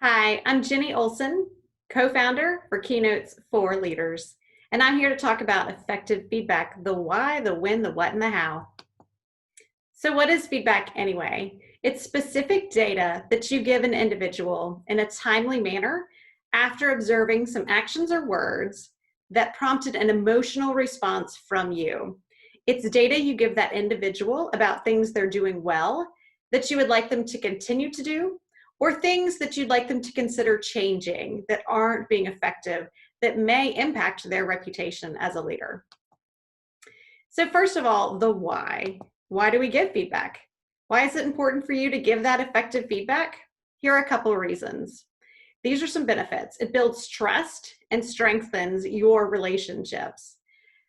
Hi, I'm Ginny Olson, co-founder for Keynotes for Leaders, and I'm here to talk about effective feedback, the why, the when, the what, and the how. So what is feedback anyway? It's specific data that you give an individual in a timely manner after observing some actions or words that prompted an emotional response from you. It's data you give that individual about things they're doing well that you would like them to continue to do, or things that you'd like them to consider changing that aren't being effective, that may impact their reputation as a leader. So first of all, the why. Why do we give feedback? Why is it important for you to give that effective feedback? Here are a couple of reasons. These are some benefits. It builds trust and strengthens your relationships.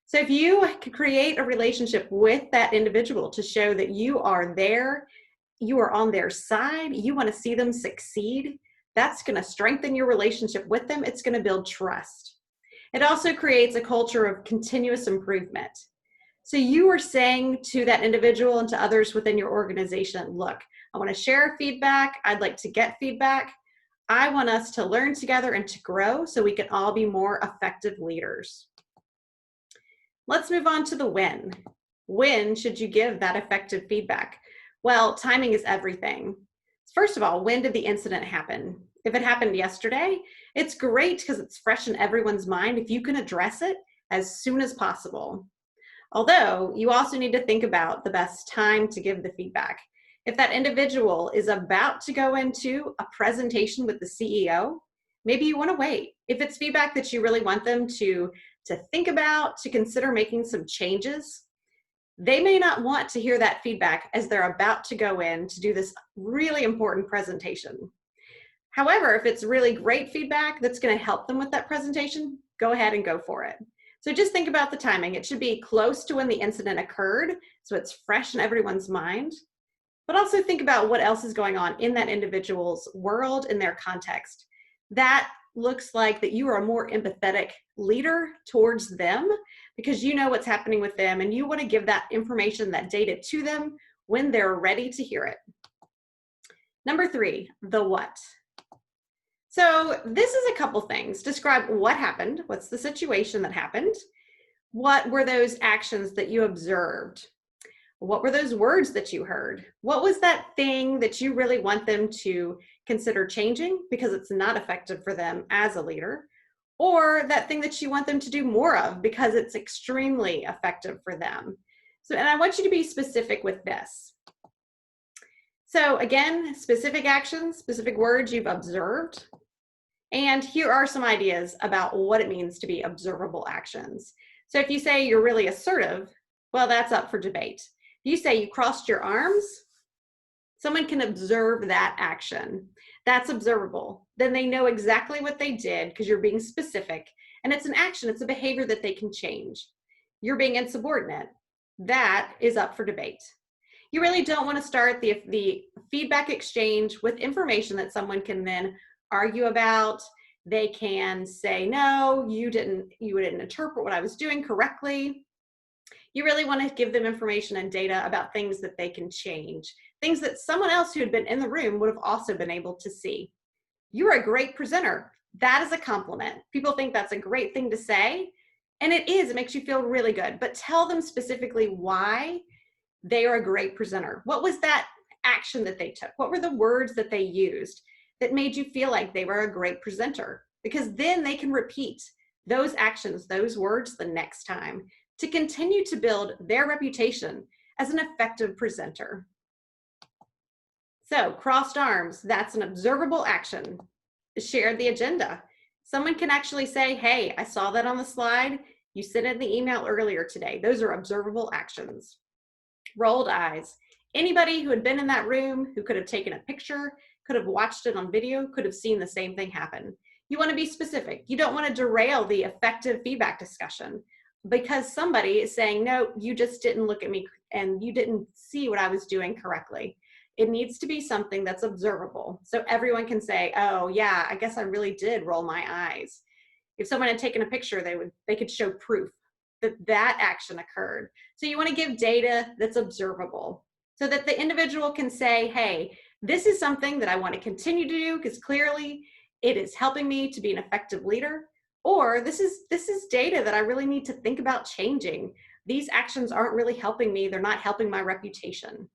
So if you can create a relationship with that individual to show that you are there, you are on their side, you want to see them succeed, that's going to strengthen your relationship with them. It's going to build trust. It also creates a culture of continuous improvement. So you are saying to that individual and to others within your organization, look, I want to share feedback. I'd like to get feedback. I want us to learn together and to grow so we can all be more effective leaders. Let's move on to the when. When should you give that effective feedback? Well, timing is everything. First of all, when did the incident happen? If it happened yesterday, it's great because it's fresh in everyone's mind if you can address it as soon as possible. Although you also need to think about the best time to give the feedback. If that individual is about to go into a presentation with the CEO, maybe you want to wait. If it's feedback that you really want them to think about, to consider making some changes, they may not want to hear that feedback as they're about to go in to do this really important presentation. However, if it's really great feedback that's going to help them with that presentation, go ahead and go for it. So just think about the timing. It should be close to when the incident occurred, so it's fresh in everyone's mind. But also think about what else is going on in that individual's world, in their context. That looks like that you are a more empathetic leader towards them because you know what's happening with them and you want to give that information, that data to them when they're ready to hear it. Number 3, the what. So this is a couple things. Describe what happened. What's the situation that happened? What were those actions that you observed? What were those words that you heard? What was that thing that you really want them to consider changing because it's not effective for them as a leader? Or that thing that you want them to do more of because it's extremely effective for them? So, and I want you to be specific with this. So again, specific actions, specific words you've observed. And here are some ideas about what it means to be observable actions. So if you say you're really assertive, well, that's up for debate. If you say you crossed your arms, someone can observe that action. That's observable. Then they know exactly what they did because you're being specific. And it's an action, it's a behavior that they can change. You're being insubordinate. That is up for debate. You really don't want to start the feedback exchange with information that someone can then argue about. They can say, no, you didn't interpret what I was doing correctly. You really want to give them information and data about things that they can change, things that someone else who had been in the room would have also been able to see. You're a great presenter. That is a compliment. People think that's a great thing to say, and it is. It makes you feel really good, but tell them specifically why they are a great presenter. What was that action that they took? What were the words that they used that made you feel like they were a great presenter? Because then they can repeat those actions, those words the next time to continue to build their reputation as an effective presenter. So crossed arms, that's an observable action. Share the agenda. Someone can actually say, hey, I saw that on the slide. You sent in the email earlier today. Those are observable actions. Rolled eyes. Anybody who had been in that room, who could have taken a picture, could have watched it on video, could have seen the same thing happen. You want to be specific. You don't want to derail the effective feedback discussion because somebody is saying, no, you just didn't look at me and you didn't see what I was doing correctly. It needs to be something that's observable. So everyone can say, oh yeah, I guess I really did roll my eyes. If someone had taken a picture, they could show proof that that action occurred. So you want to give data that's observable so that the individual can say, hey, This is something that I want to continue to do because clearly it is helping me to be an effective leader, or this is data that I really need to think about changing. These actions aren't really helping me. They're not helping my reputation.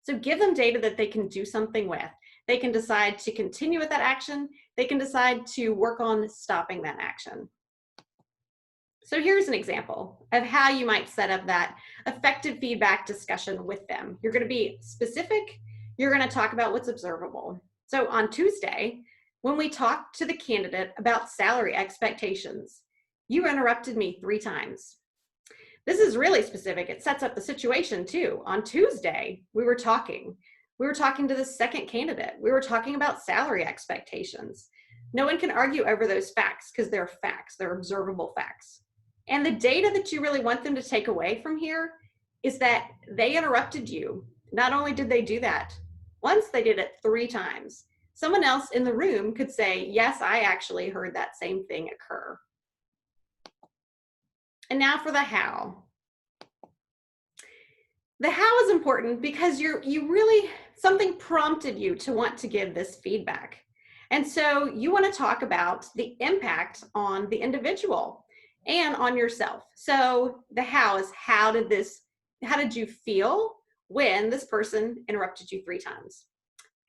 So give them data that they can do something with. They can decide to continue with that action. They can decide to work on stopping that action. So here's an example of how you might set up that effective feedback discussion with them. You're going to be specific. You're going to talk about what's observable. So on Tuesday, when we talked to the candidate about salary expectations, you interrupted me 3 times. This is really specific. It sets up the situation too. On Tuesday, we were talking to the second candidate. We were talking about salary expectations. No one can argue over those facts because they're facts. They're observable facts. And the data that you really want them to take away from here is that they interrupted you. Not only did they do that, once they did it 3 times. Someone else in the room could say, yes, I actually heard that same thing occur. And now for the how. The how is important because something prompted you to want to give this feedback. And so you want to talk about the impact on the individual and on yourself. So the how is how did you feel when this person interrupted you 3 times?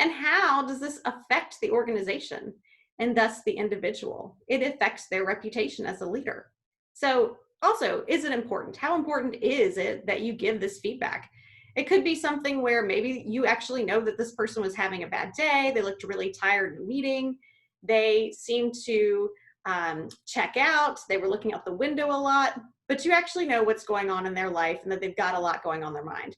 And how does this affect the organization and thus the individual? It affects their reputation as a leader. So also, is it important? How important is it that you give this feedback? It could be something where maybe you actually know that this person was having a bad day. They looked really tired in a meeting. They seemed to check out. They were looking out the window a lot, but you actually know what's going on in their life and that they've got a lot going on in their mind.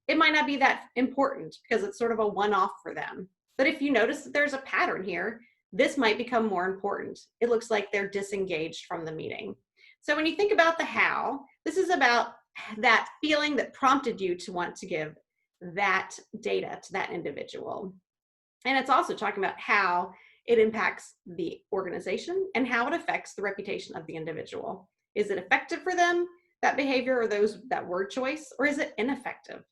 It might not be that important because it's sort of a one-off for them. But if you notice that there's a pattern here, this might become more important. It looks like they're disengaged from the meeting. So when you think about the how, this is about that feeling that prompted you to want to give that data to that individual. And it's also talking about how it impacts the organization and how it affects the reputation of the individual. Is it effective for them, that behavior or that word choice, or is it ineffective?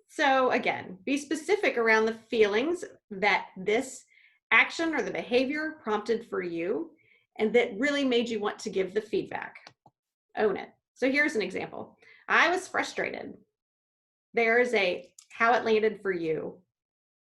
So again, be specific around the feelings that this action or the behavior prompted for you and that really made you want to give the feedback. Own it. So here's an example. I was frustrated. There is how it landed for you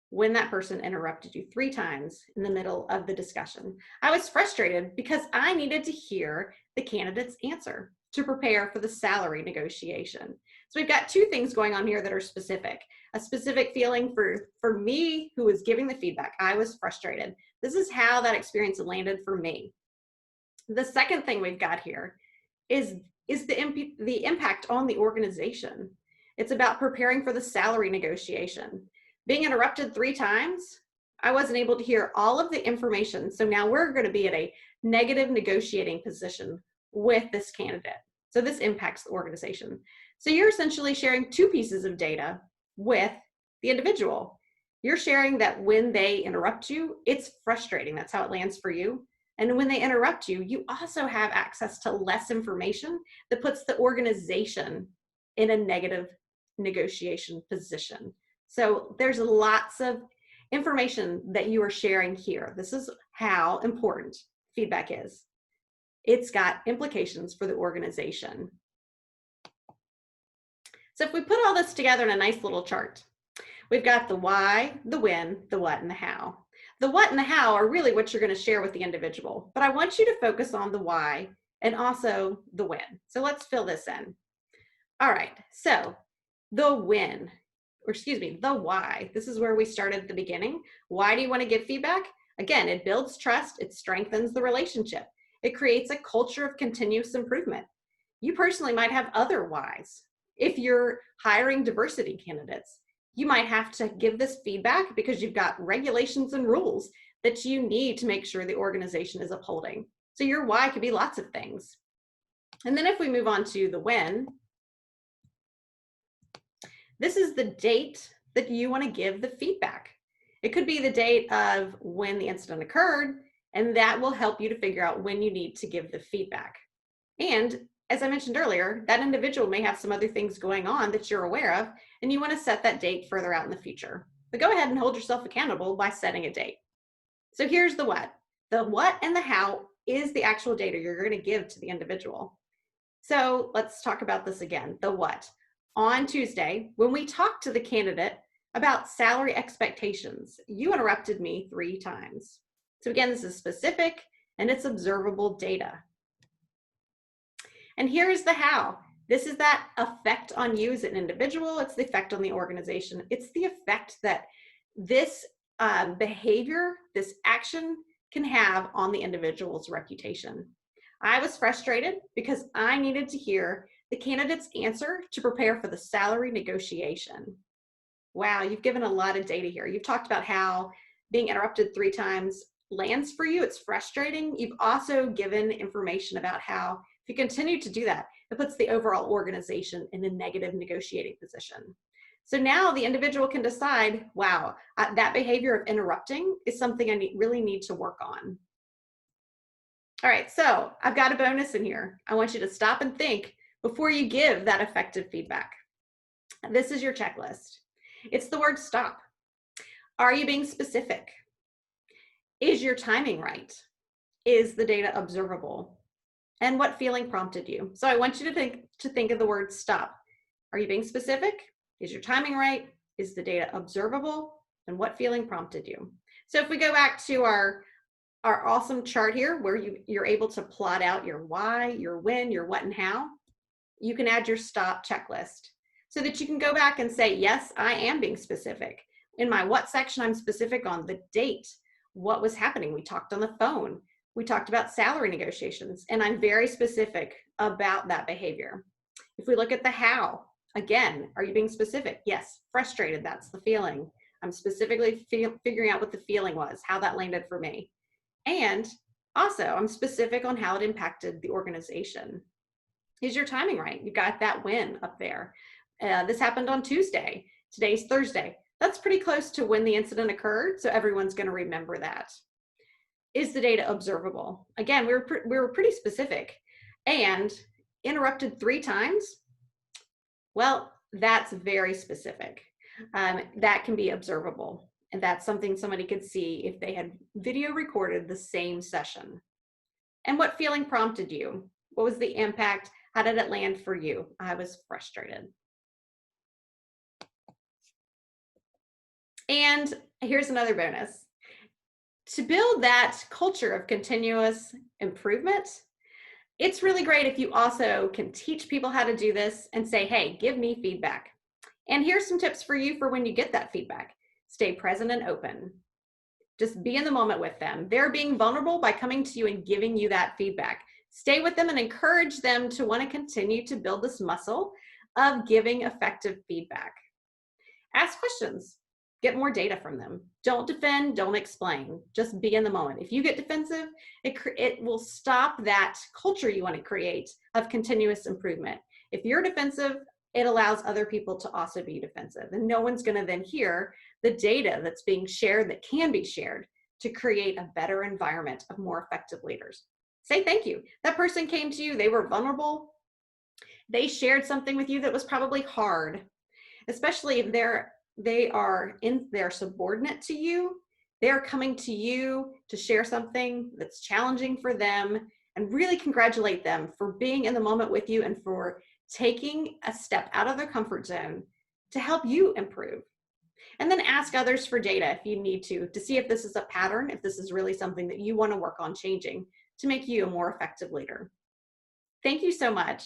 when that person interrupted you 3 times in the middle of the discussion. I was frustrated because I needed to hear the candidate's answer to prepare for the salary negotiation. So we've got 2 things going on here that are specific. A specific feeling for me who was giving the feedback. I was frustrated. This is how that experience landed for me. The second thing we've got here is the impact on the organization. It's about preparing for the salary negotiation. Being interrupted 3 times, I wasn't able to hear all of the information. So now we're going to be at a negative negotiating position with this candidate. So this impacts the organization. So you're essentially sharing 2 pieces of data with the individual. You're sharing that when they interrupt you, it's frustrating. That's how it lands for you. And when they interrupt you, you also have access to less information that puts the organization in a negative negotiation position. So there's lots of information that you are sharing here. This is how important feedback is. It's got implications for the organization. So if we put all this together in a nice little chart, we've got the why, the when, the what, and the how. The what and the how are really what you're going to share with the individual, but I want you to focus on the why and also the when. So let's fill this in. All right, so the when, or excuse me, the why. This is where we started at the beginning. Why do you want to give feedback? Again, it builds trust, it strengthens the relationship. It creates a culture of continuous improvement. You personally might have other whys. If you're hiring diversity candidates, you might have to give this feedback because you've got regulations and rules that you need to make sure the organization is upholding. So your why could be lots of things. And then if we move on to the when, this is the date that you want to give the feedback. It could be the date of when the incident occurred, and that will help you to figure out when you need to give the feedback. And as I mentioned earlier, that individual may have some other things going on that you're aware of, and you want to set that date further out in the future. But go ahead and hold yourself accountable by setting a date. So here's the what. The what and the how is the actual data you're going to give to the individual. So let's talk about this again. The what. On Tuesday, when we talked to the candidate about salary expectations, you interrupted me 3 times. So again, this is specific and it's observable data. And here's the how. This is that effect on you as an individual. It's the effect on the organization. It's the effect that this behavior, this action can have on the individual's reputation. I was frustrated because I needed to hear the candidate's answer to prepare for the salary negotiation. Wow, you've given a lot of data here. You've talked about how being interrupted 3 times lands for you. It's frustrating. You've also given information about how if you continue to do that, it puts the overall organization in a negative negotiating position. So now the individual can decide, wow, that behavior of interrupting is something I really need to work on. All right, so I've got a bonus in here. I want you to stop and think before you give that effective feedback. This is your checklist. It's the word stop. Are you being specific? Is your timing right? Is the data observable? And what feeling prompted you? So I want you to think of the word stop. Are you being specific? Is your timing right? Is the data observable? And what feeling prompted you? So if we go back to our awesome chart here where you're able to plot out your why, your when, your what, and how, you can add your stop checklist so that you can go back and say, yes, I am being specific. In my what section, I'm specific on the date, what was happening. We talked on the phone. We talked about salary negotiations, and I'm very specific about that behavior. If we look at the how, again, are you being specific? Yes, frustrated, that's the feeling. I'm specifically figuring out what the feeling was, how that landed for me. And also, I'm specific on how it impacted the organization. Is your timing right? You got that win up there. This happened on Tuesday. Today's Thursday. That's pretty close to when the incident occurred, so everyone's going to remember that. Is the data observable? Again, we were pretty specific. And interrupted 3 times? Well, that's very specific. That can be observable. And that's something somebody could see if they had video recorded the same session. And what feeling prompted you? What was the impact? How did it land for you? I was frustrated. And here's another bonus. To build that culture of continuous improvement, it's really great if you also can teach people how to do this and say, hey, give me feedback. And here's some tips for you for when you get that feedback. Stay present and open. Just be in the moment with them. They're being vulnerable by coming to you and giving you that feedback. Stay with them and encourage them to want to continue to build this muscle of giving effective feedback. Ask questions. Get more data from them. Don't defend, don't explain. Just be in the moment. If you get defensive, it will stop that culture you want to create of continuous improvement. If you're defensive, it allows other people to also be defensive. And no one's going to then hear the data that's being shared that can be shared to create a better environment of more effective leaders. Say thank you. That person came to you, they were vulnerable. They shared something with you that was probably hard, especially if they're subordinate to you. They're coming to you to share something that's challenging for them, and really congratulate them for being in the moment with you and for taking a step out of their comfort zone to help you improve. And then ask others for data if you need to see if this is a pattern, if this is really something that you want to work on changing to make you a more effective leader. Thank you so much.